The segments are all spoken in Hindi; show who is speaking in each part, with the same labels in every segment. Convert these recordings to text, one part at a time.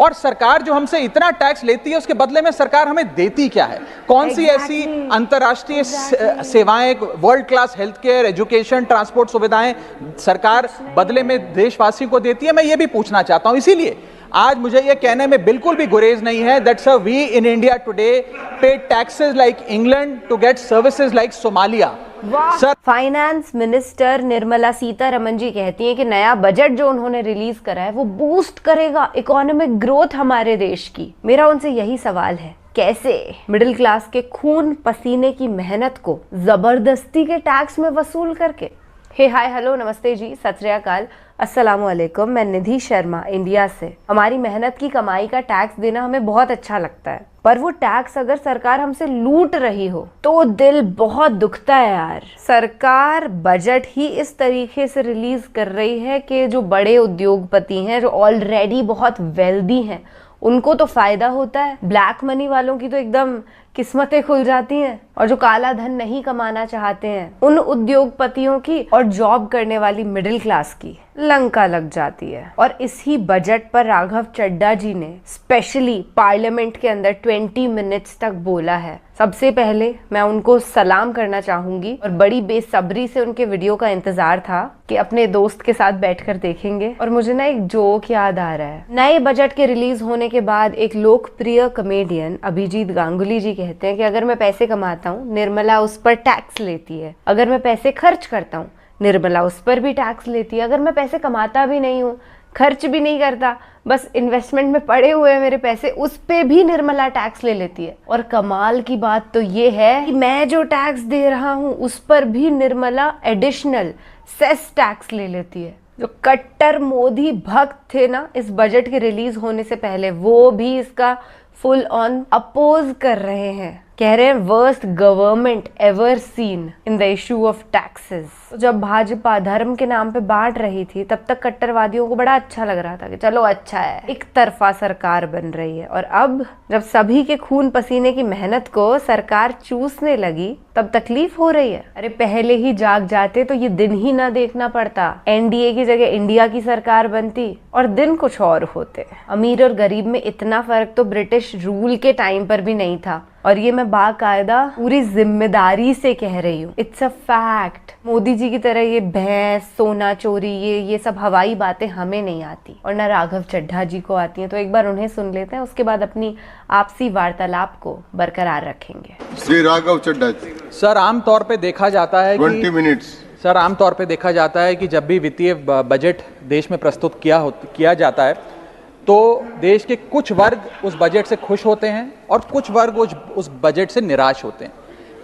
Speaker 1: और सरकार जो हमसे इतना टैक्स लेती है उसके बदले में सरकार हमें देती क्या है? कौन सी ऐसी अंतर्राष्ट्रीय सेवाएं, world class health care, education, transport सुविधाएं सरकार बदले में देशवासियों को देती है? मैं ये भी पूछना चाहता हूं। इसीलिए आज मुझे ये कहने में बिल्कुल भी गुरेज नहीं है that sir we in India today pay taxes like England to get services like Somalia.
Speaker 2: Sir, finance minister Nirmala Sitharaman ji कहती हैं कि नया बजट जो उन्होंने रिलीज करा है वो बूस्ट करेगा इकोनॉमिक ग्रोथ हमारे देश की। मेरा उनसे यही सवाल है, कैसे मिडिल क्लास के खून पसीने की मेहनत को जबरदस्ती के टैक्स में वसूल करके? हे हाय हेलो नमस्ते जी, सत श्री अकाल, अस्सलाम वालेकुम। मैं निधि शर्मा इंडिया से। हमारी मेहनत की कमाई का टैक्स देना हमें बहुत अच्छा लगता है, पर वो टैक्स अगर सरकार हमसे लूट रही हो तो दिल बहुत दुखता है यार। सरकार बजट ही इस तरीके से रिलीज कर रही है कि जो बड़े उद्योगपति हैं, जो ऑलरेडी बहुत वेल्दी हैं, उनको तो फायदा होता है। ब्लैक मनी वालों की तो एकदम किस्मतें खुल जाती हैं, और जो काला धन नहीं कमाना चाहते हैं उन उद्योगपतियों की और जॉब करने वाली मिडिल क्लास की लंका लग जाती है। और इसी बजट पर राघव चड्ढा जी ने स्पेशली पार्लियामेंट के अंदर 20 मिनट्स तक बोला है। सबसे पहले मैं उनको सलाम करना चाहूंगी और बड़ी बेसब्री से उनके वीडियो का इंतजार था कि अपने दोस्त के साथ बैठकर देखेंगे। और मुझे ना एक जोक याद आ रहा है। नए बजट के रिलीज होने के बाद एक लोकप्रिय कॉमेडियन अभिजीत गांगुली जी कहते हैं कि अगर मैं पैसे कमाता हूँ निर्मला उस पर टैक्स लेती है, अगर मैं पैसे खर्च करता हूँ निर्मला उस पर भी टैक्स लेती है, अगर मैं पैसे कमाता भी नहीं हूँ, खर्च भी नहीं करता, बस इन्वेस्टमेंट में पड़े हुए हैं मेरे पैसे, उस पे भी निर्मला टैक्स ले लेती है। और कमाल की बात तो ये है कि मैं जो टैक्स दे रहा हूँ उस पर भी निर्मला एडिशनल सेस टैक्स ले लेती है। जो कट्टर मोदी भक्त थे ना इस बजट के रिलीज होने से पहले, वो भी इसका फुल ऑन अपोज कर रहे हैं। कह रहे हैं worst government ever seen in the issue of taxes. जब भाजपा धर्म के नाम पे बांट रही थी तब तक कट्टरवादियों को बड़ा अच्छा लग रहा था कि चलो अच्छा है, एक तरफा सरकार बन रही है। और अब जब सभी के खून पसीने की मेहनत को सरकार चूसने लगी तब तकलीफ हो रही है। अरे पहले ही जाग जाते तो ये दिन ही ना देखना पड़ता, एनडीए की जगह इंडिया की सरकार बनती और दिन कुछ और होते। अमीर और गरीब में इतना फर्क तो ब्रिटिश रूल के टाइम पर भी नहीं था, और ये मैं बाकायदा पूरी जिम्मेदारी से कह रही हूँ। It's a fact. Modi ji की तरह ये भैंस, सोना चोरी, ये सब हवाई बातें हमें नहीं आती और ना राघव चड्ढा जी को आती हैं। तो एक बार उन्हें सुन लेते हैं, उसके बाद अपनी आपसी वार्तालाप को बरकरार रखेंगे।
Speaker 3: श्री राघव चड्ढा जी।
Speaker 1: सर, आमतौर पे देखा जाता है
Speaker 3: 20 मिनट्स।
Speaker 1: सर, आमतौर पे देखा जाता है कि जब भी वित्तीय बजट देश में प्रस्तुत किया जाता है तो देश के कुछ वर्ग उस बजट से खुश होते हैं और कुछ वर्ग उस बजट से निराश होते हैं।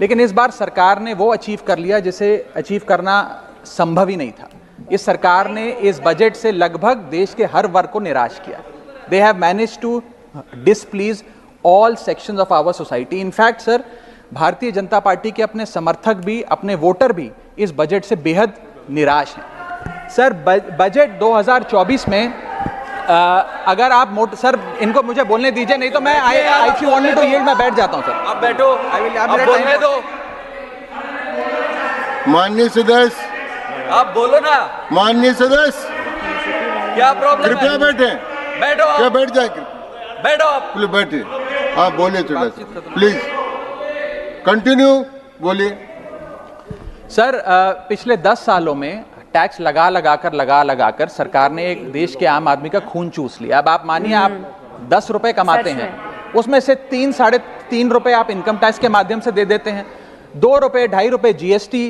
Speaker 1: लेकिन इस बार सरकार ने वो अचीव कर लिया जिसे अचीव करना संभव ही नहीं था। इस सरकार ने इस बजट से लगभग देश के हर वर्ग को निराश किया। They have managed to displease all sections of our society. In fact sir, Bharatiya Janata party के अपने समर्थक भी, अपने वोटर भी इस बजट से बेहद निराश हैं। सर, बजट 2024 में अगर आप सर इनको मुझे बोलने दीजिए, नहीं तो मैं if you want me to yield मैं बैठ जाता हूं सर।
Speaker 4: आप बैठो,
Speaker 1: आप बोलने दो।
Speaker 3: माननीय सदस्य,
Speaker 4: आप बोलो ना।
Speaker 3: माननीय सदस्य,
Speaker 4: क्या प्रॉब्लम है?
Speaker 3: कृपया बैठे।
Speaker 4: बैठो आप।
Speaker 3: क्या बैठ जाए?
Speaker 4: बैठो आप।
Speaker 3: प्लीज बैठे। आप बोलिए चड्ढा, प्लीज कंटिन्यू बोलिए।
Speaker 1: सर, पिछले 10 सालों में टैक्स लगा कर सरकार ने एक देश के आम आदमी का खून चूस लिया। अब आप मानिए आप 10 रुपए कमाते हैं, उसमें से 3 साढ़े 3 रुपए आप इनकम टैक्स के माध्यम से दे देते हैं, 2 रुपए 2.5 रुपए जीएसटी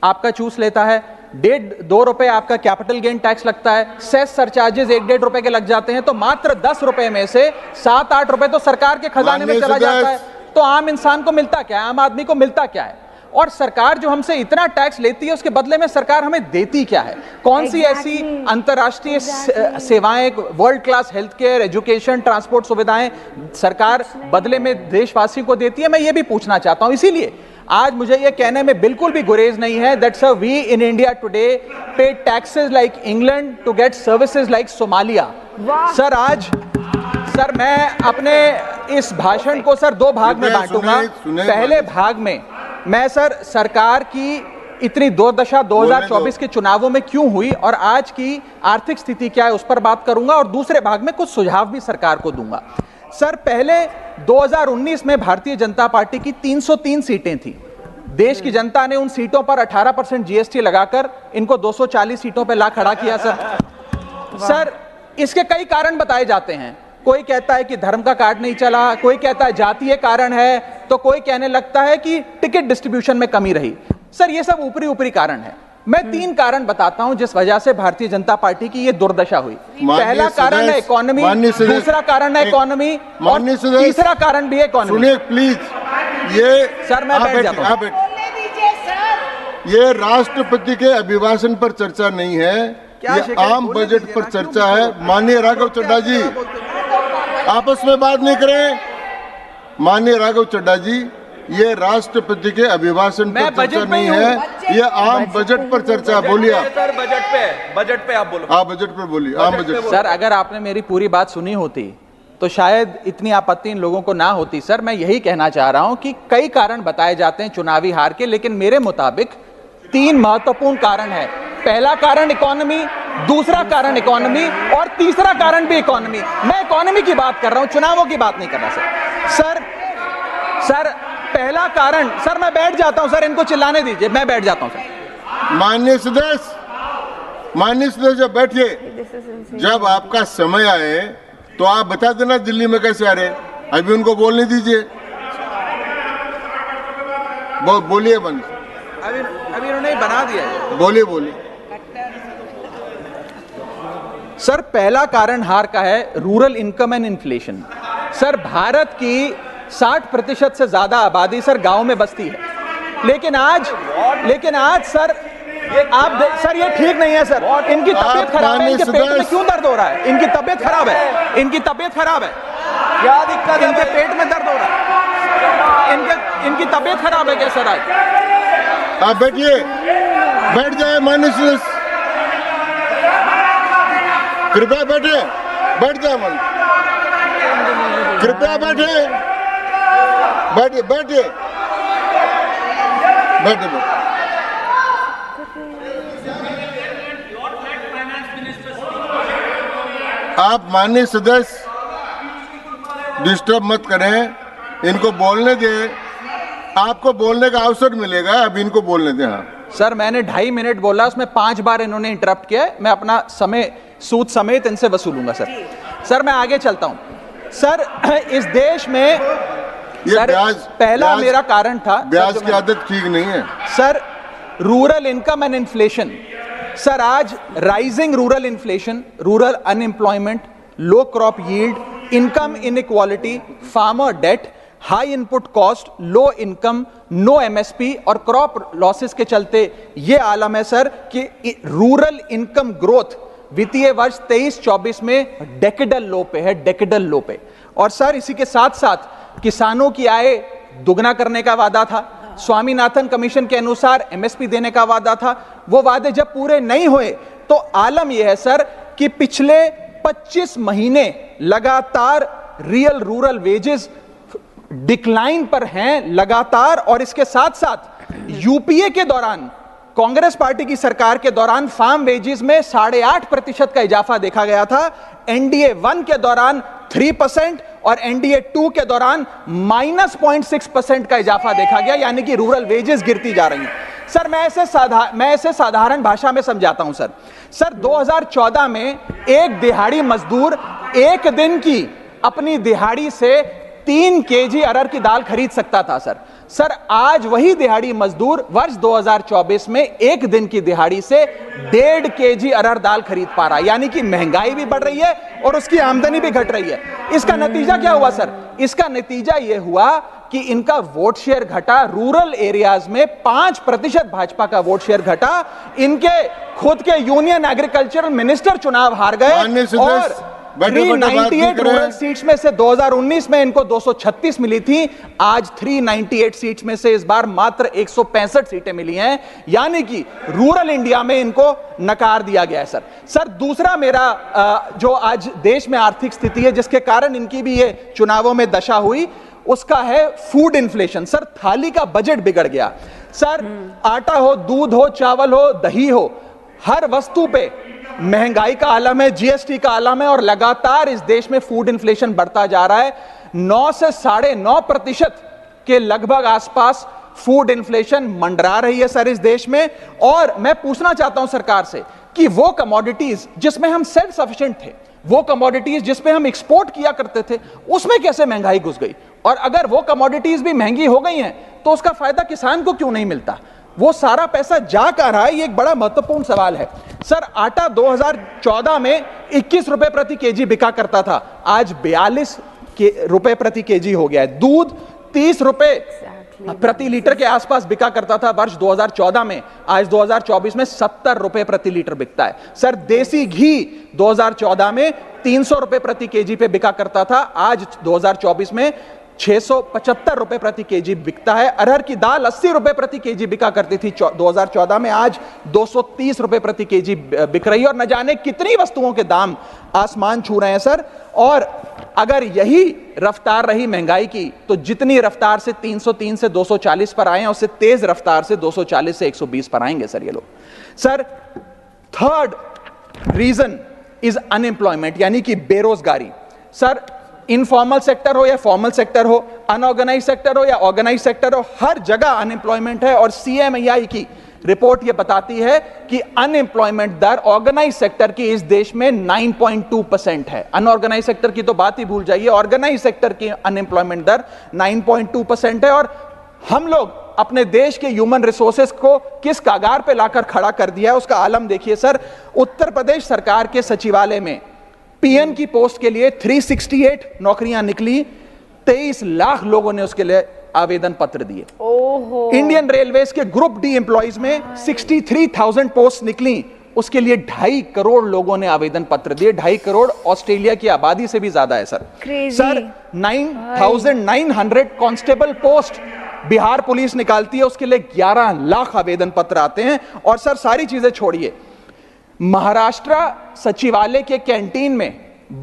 Speaker 1: आपका चूस लेता है, 1.5-2 रुपए आपका कैपिटल गेन टैक्स लगता है, सेस सरचार्जेस 1-1.5 रुपए के लग जाते हैं। तो मात्र 10 रुपए में से 7-8 रुपए तो सरकार के खजाने में चला जाता है। तो आम इंसान को मिलता क्या है, आम आदमी को मिलता क्या है? और सरकार जो हमसे इतना टैक्स लेती है उसके बदले में सरकार हमें देती क्या है? कौन सी ऐसी अंतर्राष्ट्रीय सेवाएं, world class health care, education, transport सुविधाएं सरकार बदले में देशवासियों को देती है? मैं ये भी पूछना चाहता हूं। इसीलिए आज मुझे ये कहने में बिल्कुल भी गुरेज नहीं है that sir we in India today pay taxes like England to get services like Somalia. Sir मैं अपने इस भाषण को सर 2 भाग में बांटूंगा। पहले भाग में मैं सर सरकार की इतनी दुर्दशा 2024 के चुनावों में क्यों हुई और आज की आर्थिक स्थिति क्या है उस पर बात करूंगा और दूसरे भाग में कुछ सुझाव भी सरकार को दूंगा। सर, पहले 2019 में भारतीय जनता पार्टी की 303 सीटें थी। देश की जनता ने उन सीटों पर 18% जीएसटी लगाकर इनको 240 सीटों पर ला खड़ा किया। सर, इसके कई कारण बताए जाते हैं। कोई कहता है कि धर्म का कार्ड नहीं चला, कोई कहता है जातीय कारण है, तो कोई कहने लगता है कि टिकट डिस्ट्रीब्यूशन में कमी रही। सर, ये सब ऊपरी ऊपरी कारण है। मैं 3 कारण बताता हूं जिस वजह से भारतीय जनता पार्टी की ये दुर्दशा हुई। पहला कारण है इकोनॉमी, दूसरा कारण है इकोनॉमी और तीसरा कारण भी है इकोनॉमी।
Speaker 3: सुनिए प्लीज, ये
Speaker 1: सर मैं बैठ जाता हूं।
Speaker 3: ये राष्ट्रपति के अभिभाषण पर चर्चा नहीं है, ये आम बजट पर चर्चा है। माननीय राघव चड्ढा जी, आपस में बात नहीं करें। माननीय राघव चड्ढा जी, ये राष्ट्रपति के अभिभाषण पर चर्चा नहीं है, ये आम बजट पर चर्चा। बोलिए आप।
Speaker 4: सर, बजट पे आप बोलो।
Speaker 3: आप बजट पर बोलिए, आम बजट।
Speaker 1: सर, अगर आपने मेरी पूरी बात सुनी होती तो शायद इतनी आपत्ति इन लोगों को ना होती। सर, मैं यही कहना चाह रहा हूं कि कई कारण बताए जाते हैं चुनावी हार के, लेकिन मेरे मुताबिक 3 महत्वपूर्ण कारण है। पहला कारण इकोनॉमी, दूसरा कारण इकोनॉमी और तीसरा कारण भी इकोनॉमी। मैं इकोनॉमी की बात कर रहा हूं, चुनावों की बात नहीं कर रहा। सर पहला कारण, सर मैं बैठ जाता हूं। सर, इनको चिल्लाने दीजिए, मैं बैठ जाता हूं। सर,
Speaker 3: माननीय सदस्य जब बैठिए, जब आपका समय आए तो आप बता देना दिल्ली में कैसे आ रहे। अभी उनको बोलने दीजिए, बोलिए। बंद
Speaker 1: अभी उन्होंने बना दिया है।
Speaker 3: बोलिए।
Speaker 1: सर, पहला कारण हार का है rural income and inflation. Sir, Bharat की 60% से ज्यादा आबादी सर गांव में बसती है, लेकिन आज सर ये ठीक नहीं है। सर, इनकी तबीयत खराब है, इनके पेट में क्यों दर्द हो रहा है? इनकी तबीयत खराब है, क्या दिक्कत है? इनके पेट में दर्द हो रहा है, इनकी तबीयत खराब है क्या सर? आज
Speaker 3: आप बैठिए, बैठ जाए। माननीय सदस्य कृपया बैठे, बैठ जाए। मन कृपया बैठे। आप माननीय सदस्य डिस्टर्ब मत करें, इनको बोलने दें। आपको बोलने का अवसर मिलेगा, अब इनको बोलने दें। हाँ
Speaker 1: सर, मैंने 2.5 मिनट बोला, उसमें 5 बार इन्होंने इंटरप्ट किया है। मैं अपना समय सूद समेत इनसे वसूलूंगा। सर मैं आगे चलता हूं। सर, इस देश में पहला मेरा कारण था,
Speaker 3: ब्याज की आदत ठीक नहीं है।
Speaker 1: Sir, rural income and inflation. Sir, आज rising rural inflation, rural unemployment, low crop yield, income inequality, farmer debt, high input cost, low income, no MSP और क्रॉप लॉसेस के चलते ये आलम है सर कि रूरल इनकम ग्रोथ वित्तीय वर्ष 23-24 में डेकेडल लो पे। और सर, इसी के साथ साथ किसानों की आय दुगना करने का वादा था, स्वामीनाथन कमीशन के अनुसार एमएसपी देने का वादा था। वो वादे जब पूरे नहीं हुए तो आलम यह है सर कि पिछले 25 महीने लगातार रियल रूरल वेजेस डिक्लाइन पर हैं लगातार। और इसके साथ साथ यूपीए के दौरान, कांग्रेस पार्टी की सरकार के दौरान फार्म वेजेस में 8.5% का इजाफा देखा गया था। एनडीए 1 के दौरान 3% और एनडीए 2 के दौरान -0.6% का इजाफा देखा गया, यानी कि रूरल वेजेस गिरती जा रही हैं। सर, मैं ऐसे साधारण भाषा में समझाता हूं। सर 2014 में एक दिहाड़ी मजदूर एक दिन की अपनी दिहाड़ी से 3 केजी अरहर की दाल खरीद सकता था। सर आज वही दिहाड़ी मजदूर वर्ष 2024 में एक दिन की दिहाड़ी से 1.5 केजी अरहर दाल खरीद पा रहा है, यानी कि महंगाई भी बढ़ रही है और उसकी आमदनी भी घट रही है। इसका नतीजा क्या हुआ सर? इसका नतीजा यह हुआ कि इनका वोट शेयर घटा। रूरल एरियाज में 5% भाजपा का वोट शेयर घटा। इनके खुद के यूनियन एग्रीकल्चरल मिनिस्टर चुनाव हार गए और 398 रूरल सीट्स में से 2019 में इनको 236 मिली थी, आज 398 सीट्स में से इस बार मात्र 165 सीटें मिली हैं, यानी कि रूरल इंडिया में इनको नकार दिया गया है। सर दूसरा मेरा जो आज देश में आर्थिक स्थिति है जिसके कारण इनकी भी ये चुनावों में दशा हुई, उसका है फूड इन्फ्लेशन। सर थाली का बजट बिगड़ गया। सर आटा हो, दूध हो, चावल हो, दही हो, हर वस्तु पे महंगाई का आलम है, जीएसटी का आलम है और लगातार इस देश में फूड इन्फ्लेशन बढ़ता जा रहा है। 9 से 9.5% के लगभग आसपास फूड इन्फ्लेशन मंडरा रही है सर इस देश में। और मैं पूछना चाहता हूं सरकार से कि वो कमोडिटीज जिसमें हम सेल्फ सफिशिएंट थे, वो कमोडिटीज जिसमें हम एक्सपोर्ट किया करते थे, उसमें कैसे महंगाई घुस गई? और अगर वो कमोडिटीज भी महंगी हो गई हैं तो उसका फायदा किसान को क्यों नहीं मिलता? वो सारा पैसा जा कहां रहा है? ये एक बड़ा महत्वपूर्ण सवाल है सर। आटा 2014 में 21 रुपए प्रति केजी बिका करता था, आज 42 रुपए प्रति केजी हो गया है। दूध 30 रुपए प्रति लीटर के आसपास बिका करता था वर्ष 2014 में, आज 2024 में 70 रुपए प्रति लीटर बिकता है। सर देसी घी 2014 में 300 रुपए प्रति केजी पे बिका करता था, आज 2024 में 675 रुपए प्रति केजी बिकता है। अरहर की दाल 80 रुपए प्रति केजी बिका करती थी 2014 में, आज 230 रुपए प्रति केजी बिक रही है। और न जाने कितनी वस्तुओं के दाम आसमान छू रहे हैं सर। और अगर यही रफ्तार रही महंगाई की तो जितनी रफ्तार से 303 से 240 पर आए हैं, उससे तेज रफ्तार से 240 से 120 पर आएंगे सर ये लोग। Sir third reason is unemployment, यानी कि बेरोजगारी। सर इनफॉर्मल सेक्टर हो या फॉर्मल सेक्टर हो, अनऑर्गेनाइज सेक्टर हो या ऑर्गेनाइज सेक्टर हो, हर जगह अनएम्प्लॉयमेंट है। और सीएमआई की रिपोर्ट यह बताती है कि अनएम्प्लॉयमेंट दर ऑर्गेनाइज सेक्टर की इस देश में 9.2% है। अनऑर्गेनाइज सेक्टर की तो बात ही भूल जाइए, ऑर्गेनाइज सेक्टर की अनएम्प्लॉयमेंट दर 9.2% है। और हम लोग अपने देश के ह्यूमन रिसोर्सेज को किस कागार पे लाकर खड़ा कर दिया है उसका आलम देखिए सर। उत्तर प्रदेश सरकार के सचिवालय में पीएन की पोस्ट के लिए 368 नौकरियां निकली, 23 लाख लोगों ने उसके लिए आवेदन पत्र दिए। इंडियन रेलवेज के ग्रुप डी एम्प्लॉइज में 63,000 पोस्ट निकली, उसके लिए 2.5 करोड़ लोगों ने आवेदन पत्र दिए। 2.5 करोड़ ऑस्ट्रेलिया की आबादी से भी ज्यादा है sir. Sir 9,900 constable post Bihar police निकालती है, उसके लिए 11 लाख आवेदन पत्र आते हैं। और सर सारी चीजें छोड़िए, महाराष्ट्र सचिवालय के कैंटीन में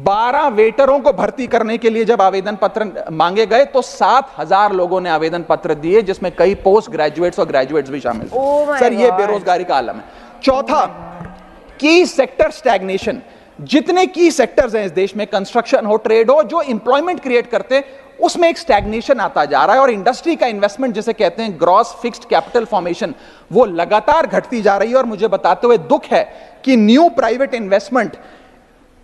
Speaker 1: 12 वेटरों को भर्ती करने के लिए जब आवेदन पत्र मांगे गए तो 7,000 लोगों ने आवेदन पत्र दिए, जिसमें कई पोस्ट ग्रेजुएट्स और ग्रेजुएट्स भी शामिल थे। सर ये बेरोजगारी का आलम है। चौथा, की सेक्टर स्टैग्नेशन। जितने की सेक्टर्स हैं इस देश में, कंस्ट्रक्शन हो, ट्रेड हो, जो एम्प्लॉयमेंट क्रिएट करते उसमें एक स्टैग्नेशन आता जा रहा है। और इंडस्ट्री का इन्वेस्टमेंट जिसे कहते हैं ग्रॉस फिक्स्ड कैपिटल फॉर्मेशन, वो लगातार घटती जा रही है। और मुझे बताते हुए दुख है कि न्यू प्राइवेट इन्वेस्टमेंट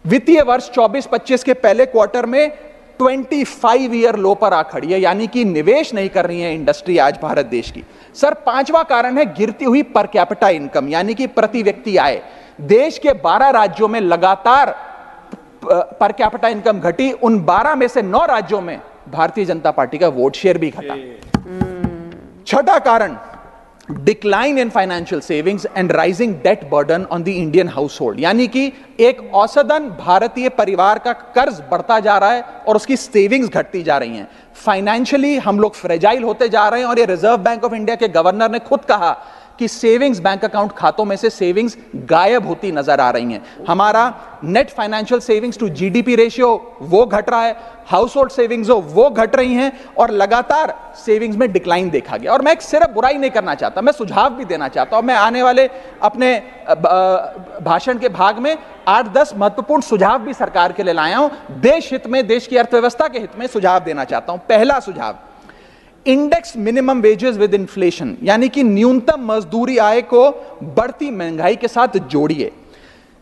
Speaker 1: वित्तीय वर्ष 24-25 के पहले क्वार्टर में 25 ईयर लो पर आ खड़ी है, यानी कि निवेश नहीं कर रही है इंडस्ट्री आज भारत देश की। सर पांचवा कारण है गिरती हुई पर कैपिटा इनकम, यानी कि प्रति व्यक्ति आय। देश के 12 राज्यों में लगातार पर कैपिटा इनकम घटी, उन 12 में से 9 राज्यों में भारतीय जनता पार्टी का वोट शेयर भी घटा। छठा कारण, decline in financial savings and rising debt burden on the Indian household, यानी कि एक औसतन भारतीय परिवार का कर्ज बढ़ता जा रहा है और उसकी सेविंग्स घटती जा रही हैं। फाइनेंशियली हम लोग फ्रेजाइल होते जा रहे हैं। और ये रिजर्व बैंक ऑफ इंडिया के गवर्नर ने खुद कहा कि सेविंग्स बैंक अकाउंट खातों में से सेविंग्स गायब होती नजर आ रही हैं। हमारा net financial savings to GDP ratio वो घट रहा है, हाउस होल्ड सेविंग्स हो वो घट रही हैं और लगातार सेविंग्स में डिक्लाइन देखा गया। और मैं सिर्फ बुराई नहीं करना चाहता, मैं सुझाव भी देना चाहता हूं। मैं आने वाले अपने भाषण के भाग में 8-10 महत्वपूर्ण सुझाव भी सरकार के लिए लाया हूं। देश हित में, देश की अर्थव्यवस्था के हित में सुझाव देना चाहता हूं। पहला सुझाव, index minimum wages with inflation, यानी कि न्यूनतम मजदूरी आय को बढ़ती महंगाई के साथ जोड़िए।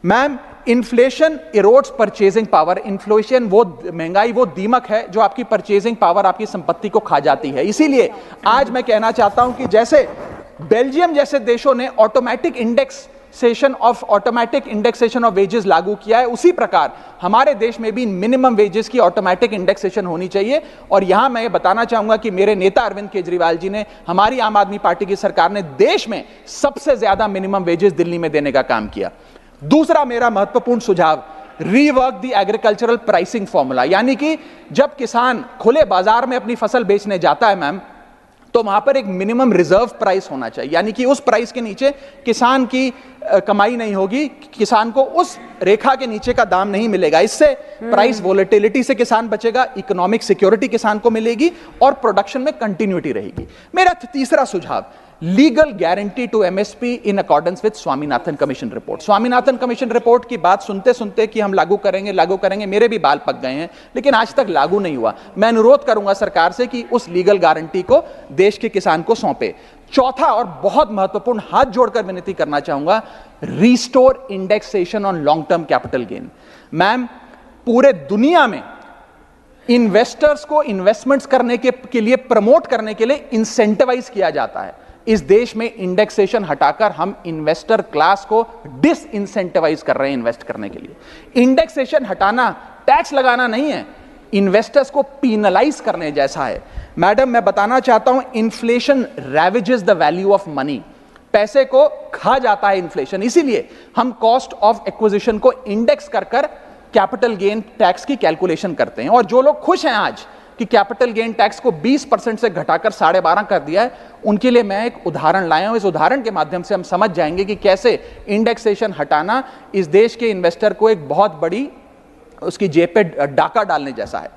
Speaker 1: Ma'am, inflation erodes purchasing power. Inflation वो महंगाई वो दीमक है जो आपकी परचेजिंग पावर, आपकी संपत्ति को खा जाती है। इसीलिए आज मैं कहना चाहता हूं कि जैसे बेल्जियम जैसे देशों ने ऑटोमेटिक इंडेक्सेशन ऑफ वेजेस लागू किया है, उसी प्रकार हमारे देश में भी मिनिमम वेजेस की ऑटोमेटिक इंडेक्सेशन होनी चाहिए। और यहां मैं ये बताना चाहूंगा कि मेरे नेता अरविंद केजरीवाल जी ने, हमारी आम आदमी पार्टी की सरकार ने देश में सबसे ज्यादा मिनिमम वेजेस दिल्ली में देने का काम किया। दूसरा मेरा महत्वपूर्ण सुझाव, rework the agricultural pricing formula, यानी कि जब किसान खुले बाजार में अपनी फसल बेचने जाता है मैम, तो वहां पर एक मिनिमम रिजर्व प्राइस होना चाहिए, यानी कि उस प्राइस के नीचे किसान की कमाई नहीं होगी, किसान को उस रेखा के नीचे का दाम नहीं मिलेगा। इससे प्राइस वोलेटिलिटी से किसान बचेगा, इकोनॉमिक सिक्योरिटी किसान को मिलेगी और प्रोडक्शन में कंटिन्यूटी रहेगी। मेरा तीसरा सुझाव, legal guarantee to MSP in accordance with Swaminathan commission report. Swaminathan commission report की बात सुनते सुनते कि हम लागू करेंगे, मेरे भी बाल पक गए हैं, लेकिन आज तक लागू नहीं हुआ। मैं अनुरोध करूंगा सरकार से कि उस लीगल गारंटी को देश के किसान को सौंपे। चौथा और बहुत महत्वपूर्ण, हाथ जोड़कर विनती करना चाहूंगा, restore indexation on long term capital gain. Ma'am, पूरे दुनिया में इन्वेस्टर्स को इन्वेस्टमेंट्स करने के लिए प्रमोट करने के लिए इंसेंटिवाइज किया जाता है। इस देश में इंडेक्सेशन हटाकर हम इन्वेस्टर क्लास को डिसइंसेंटिवाइज कर रहे हैं इन्वेस्ट करने के लिए। इंडेक्सेशन हटाना टैक्स लगाना नहीं है, इन्वेस्टर्स को पीनलाइज करने जैसा है। मैडम, मैं बताना चाहता हूं, inflation ravages the value of money. पैसे को खा जाता है इन्फ्लेशन, इसीलिए हम कॉस्ट ऑफ एक्विजिशन को इंडेक्स कर कैपिटल गेन टैक्स की कैलकुलेशन करते हैं। और जो लोग खुश हैं आज कि कैपिटल गेन टैक्स को 20% से घटाकर 12.5% कर दिया है, उनके लिए मैं एक उदाहरण लाया हूं। इस उदाहरण के माध्यम से हम समझ जाएंगे कि कैसे इंडेक्सेशन हटाना इस देश के इन्वेस्टर को एक बहुत बड़ी उसकी जेब पे डाका डालने जैसा है।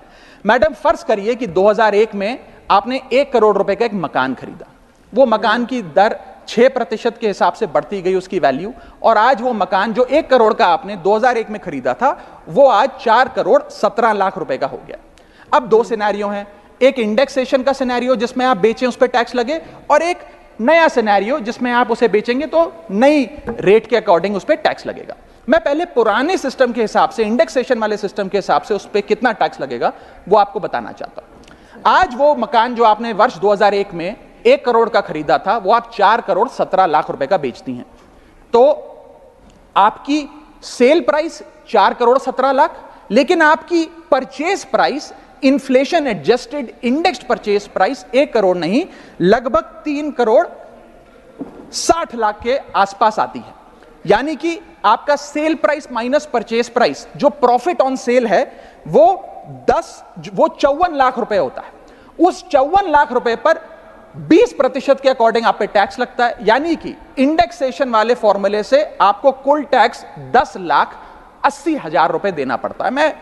Speaker 1: मैडम, फर्ज करिए कि 2001 में आपने 1 करोड़ रुपए का एक मकान खरीदा। वो मकान की दर 6% के हिसाब से बढ़ती गई उसकी वैल्यू, और आज वो मकान जो 1 करोड़ का आपने 2001 में खरीदा था, वो आज 4 करोड़ 17 लाख रुपए का हो गया। अब दो सिनेरियो हैं, एक इंडेक्सेशन का सिनेरियो जिसमें आप बेचें उस पर टैक्स लगे, और एक नया सिनेरियो जिसमें आप उसे बेचेंगे तो नई रेट के अकॉर्डिंग उस पर टैक्स लगेगा। मैं पहले पुराने सिस्टम के हिसाब से, इंडेक्सेशन वाले सिस्टम के हिसाब से उस पर कितना टैक्स लगेगा वो आपको बताना चाहता हूं। आज वो मकान जो आपने वर्ष 2001 में 1 करोड़ का खरीदा था, वो आप 4 करोड़ 17 लाख रुपए का बेचती हैं, तो आपकी सेल प्राइस 4 करोड़ 17 लाख, लेकिन आपकी purchase price, inflation adjusted indexed purchase price 1 crore नहीं, लगभग 3 करोड़ 60 लाख के आसपास आती है। यानी कि आपका sale price minus purchase price, जो प्रॉफिट ऑन सेल है, वो 54 लाख रुपए होता है। उस 54 लाख रुपए पर 20% के अकॉर्डिंग आप पे टैक्स लगता है। यानी कि इंडेक्सेशन वाले फॉर्मूले से आपको कुल टैक्स 10,80,000 रुपए देना पड़ता है। मैं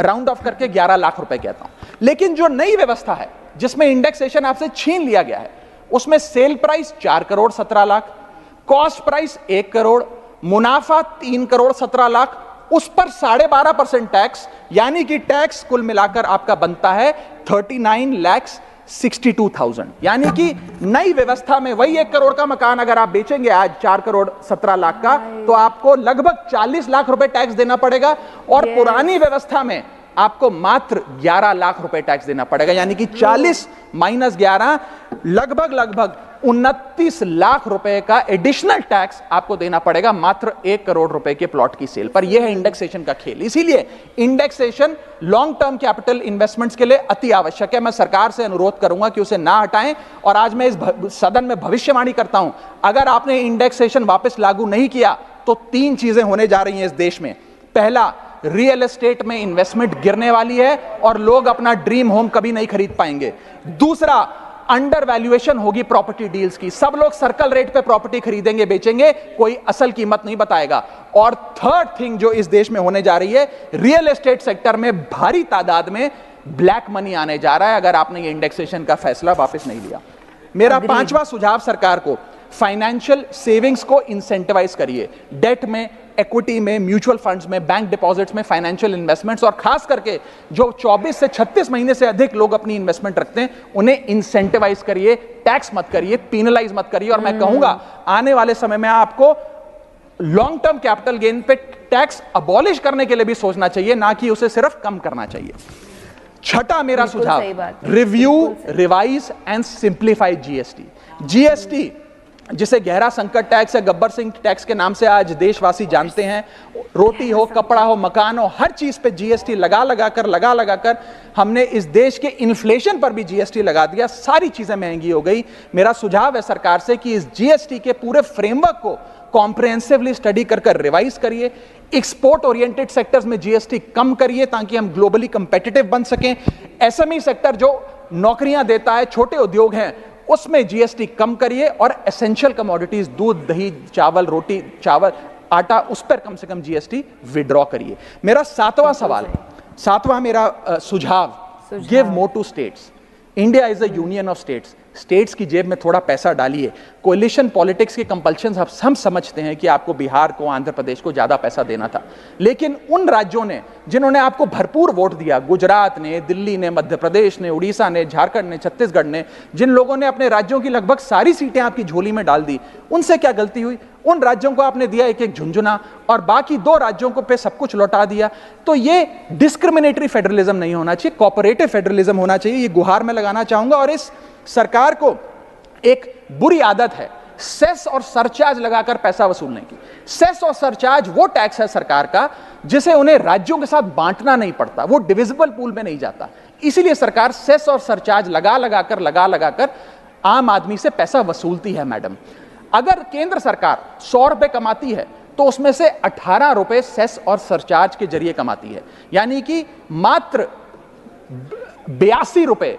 Speaker 1: राउंड ऑफ करके 11 लाख रुपए कहता हूं। लेकिन जो नई व्यवस्था है जिसमें इंडेक्सेशन आपसे छीन लिया गया है, उसमें sale price 4 crore 17 lakh, cost price 1 crore, मुनाफा 3 करोड़ 17 लाख, उस पर 12.5% टैक्स, यानी कि टैक्स कुल मिलाकर आपका बनता है 39,62,000। यानी कि नई व्यवस्था में वही 1 करोड़ का मकान अगर आप बेचेंगे आज 4 करोड़ 17 लाख का, तो आपको लगभग 40 लाख रुपए टैक्स देना पड़ेगा, और पुरानी व्यवस्था में आपको मात्र 11 लाख रुपए टैक्स देना पड़ेगा। यानी कि 40 माइनस 11 लगभग 29 लाख रुपए का एडिशनल टैक्स आपको देना पड़ेगा मात्र 1 करोड़ रुपए के प्लॉट की सेल पर। यह है इंडेक्सेशन का खेल। इसीलिए indexation long term capital investments के लिए अति आवश्यक है। मैं सरकार से अनुरोध करूंगा कि उसे ना हटाएं, और आज मैं इस सदन में भविष्यवाणी करता हूं, अगर आपने इंडेक्सेशन वापस लागू नहीं किया तो 3 चीजें होने जा रही हैं इस देश में। पहला, रियल एस्टेट में इन्वेस्टमेंट गिरने वाली है और लोग अपना ड्रीम होम कभी नहीं खरीद पाएंगे। दूसरा, अंडर वैल्यूएशन होगी प्रॉपर्टी डील्स की, सब लोग सर्कल रेट पे प्रॉपर्टी खरीदेंगे बेचेंगे, कोई असल कीमत नहीं बताएगा। और थर्ड थिंग जो इस देश में होने जा रही है, रियल एस्टेट सेक्टर में भारी तादाद में ब्लैक मनी आने जा रहा है अगर आपने ये इंडेक्सेशन का फैसला वापस नहीं लिया। मेरा 5वां सुझाव सरकार को, फाइनेंशियल सेविंग्स को इंसेंटिवाइज करिए। डेट में, इक्विटी में, म्यूचुअल फंड्स में, बैंक डिपॉजिट्स में, फाइनेंशियल इन्वेस्टमेंट्स, और खास करके जो 24 से 36 महीने से अधिक लोग अपनी इन्वेस्टमेंट रखते हैं, उन्हें इंसेंटिवाइज करिए, टैक्स मत करिए, पीनलाइज मत करिए। और मैं कहूंगा आने वाले समय में आपको लॉन्ग टर्म कैपिटल गेन पे टैक्स अबॉलिश करने के लिए भी सोचना चाहिए, ना कि उसे सिर्फ कम करना चाहिए। छठा मेरा सुझाव, review, revise and simplify GST. GST जिसे गहरा संकट टैक्स या गब्बर सिंह टैक्स के नाम से आज देशवासी जानते हैं, रोटी हो, कपड़ा हो, मकान हो, हर चीज पे जीएसटी लगा लगा कर हमने इस देश के इन्फ्लेशन पर भी जीएसटी लगा दिया, सारी चीजें महंगी हो गई। मेरा सुझाव है सरकार से कि इस जीएसटी के पूरे फ्रेमवर्क को कॉम्प्रिहेंसिवली स्टडी कर रिवाइज करिए। एक्सपोर्ट ओरिएंटेड सेक्टर्स में जीएसटी कम करिए ताकि हम ग्लोबली कंपेटिटिव बन सकें। एसएमई सेक्टर जो नौकरियां देता है, छोटे उद्योग हैं, उसमें जीएसटी कम करिए, और एसेंशियल कमोडिटीज, दूध, दही, चावल, रोटी, चावल, आटा, उस पर कम से कम जीएसटी विड्रॉ करिए। मेरा 7वां सवाल, 7वां मेरा सुझाव, give more to states. India is a union of states. States की जेब में थोड़ा पैसा डालिए। कोलिशन पॉलिटिक्स के कंपल्शन हम समझते हैं कि आपको बिहार को, आंध्र प्रदेश को ज्यादा पैसा देना था, लेकिन उन राज्यों ने जिन्होंने आपको भरपूर वोट दिया, गुजरात ने, दिल्ली ने, मध्य प्रदेश ने, उड़ीसा ने, झारखंड ने, छत्तीसगढ़ ने, जिन लोगों ने अपने राज्यों की लगभग सारी सीटें आपकी झोली में डाल दी, उनसे क्या गलती हुई? उन राज्यों को आपने दिया एक एक झुंझुना और बाकी 2 राज्यों को पे सब कुछ लौटा दिया। तो ये डिस्क्रिमिनेटरी फेडरलिज्म नहीं होना चाहिए, कोऑपरेटिव फेडरलिज्म होना चाहिए। ये गुहार में लगाना चाहूंगा। और इस सरकार को एक बुरी आदत है सेस और सरचार्ज लगाकर पैसा वसूलने की। सेस और सरचार्ज वो टैक्स है सरकार का जिसे उन्हें राज्यों के साथ बांटना नहीं पड़ता, वो डिविजिबल पूल में नहीं जाता। इसीलिए सरकार सेस और सरचार्ज लगा लगाकर आम आदमी से पैसा वसूलती है। मैडम, अगर केंद्र सरकार 100 रुपए कमाती है तो उसमें से 18 रुपए सेस और सरचार्ज के जरिए कमाती है, यानी कि मात्र 82 रुपए,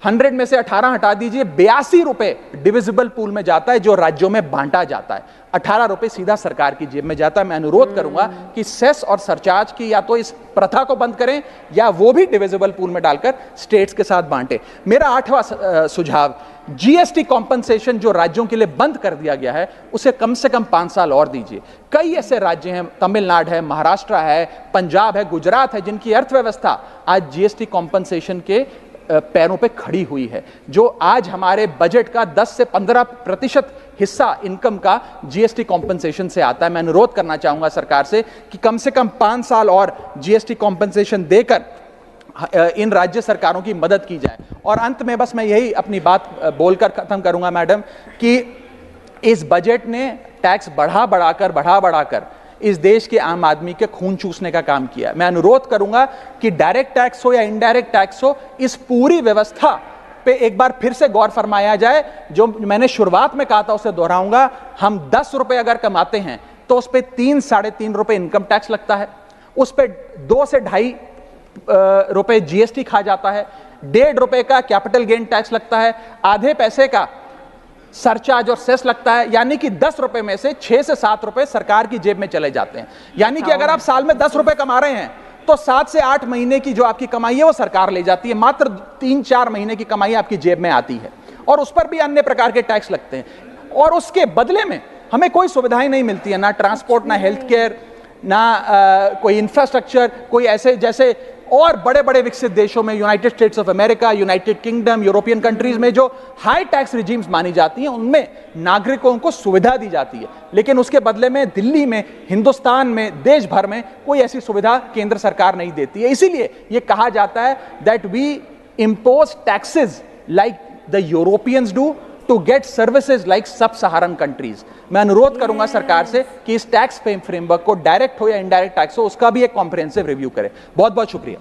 Speaker 1: 100 में से 18 हटा दीजिए, 82 रुपए डिविजिबल पूल में जाता है जो राज्यों में बांटा जाता है। 18 रुपए सीधा सरकार की जेब में जाता है। मैं अनुरोध करूंगा कि सेस और सरचार्ज की या तो इस प्रथा को बंद करें या वो भी डिविजिबल पूल में डालकर स्टेट्स के साथ बांटे। मेरा 8वां सुझाव, जीएसटी कॉम्पनसेशन जो राज्यों के लिए बंद कर दिया गया है उसे कम से कम 5 साल और दीजिए। कई ऐसे राज्य हैं, तमिलनाडु है, महाराष्ट्र है, पंजाब है, गुजरात है, जिनकी अर्थव्यवस्था आज जीएसटी कॉम्पनसेशन के पैरों पे खड़ी हुई है, जो आज हमारे बजट का 10 से 15% हिस्सा इनकम का जीएसटी कॉम्पनसेशन से आता है। मैं अनुरोध करना चाहूंगा सरकार से कि कम से कम 5 साल और जीएसटी कॉम्पनसेशन देकर इन राज्य सरकारों की मदद की जाए। और अंत में बस मैं यही अपनी बात बोलकर खत्म करूंगा मैडम कि इस बजट ने टैक्स बढ़ा बढ़ाकर इस देश के आम आदमी के खून चूसने का काम किया। मैं अनुरोध करूंगा कि डायरेक्ट टैक्स हो या इनडायरेक्ट टैक्स हो, इस पूरी व्यवस्था पे एक बार फिर से गौर फरमाया जाए। जो मैंने शुरुआत में कहा था उसे दोहराऊंगा, हम 10 रुपए अगर कमाते हैं तो उस पर 3-3.5 रुपए इनकम टैक्स लगता है, उस पर 2 से 2.5 रुपए जीएसटी खा जाता है, 1.5 रुपए का कैपिटल गेन टैक्स लगता है, आधे पैसे का सरचार्ज और सेस लगता है, यानी कि 10 रुपए में से 6 से 7 रुपए सरकार की जेब में चले जाते हैं। यानी कि अगर आप साल में 10 रुपए कमा रहे हैं तो 7 से 8 महीने की जो आपकी कमाई है वो सरकार ले जाती है, मात्र 3-4 महीने की कमाई आपकी जेब में आती है और उस पर भी अन्य प्रकार के टैक्स लगते हैं। और उसके बदले में हमें कोई सुविधाएं नहीं मिलती है, ना ट्रांसपोर्ट, ना हेल्थ केयर, ना कोई इंफ्रास्ट्रक्चर, कोई ऐसे जैसे और बड़े बड़े विकसित देशों में, United states of America, United kingdom, European countries में जो हाई टैक्स रिजीम्स मानी जाती हैं उनमें नागरिकों को सुविधा दी जाती है, लेकिन उसके बदले में दिल्ली में, हिंदुस्तान में, देश भर में कोई ऐसी सुविधा केंद्र सरकार नहीं देती है। इसीलिए यह कहा जाता है that we impose taxes like the Europeans do to get services like sub Saharan countries. मैं अनुरोध करूंगा सरकार से कि इस टैक्स फ्रेमवर्क को डायरेक्ट हो या इनडायरेक्ट टैक्स हो उसका भी एक कॉम्प्रिहेंसिव रिव्यू करे। बहुत बहुत शुक्रिया।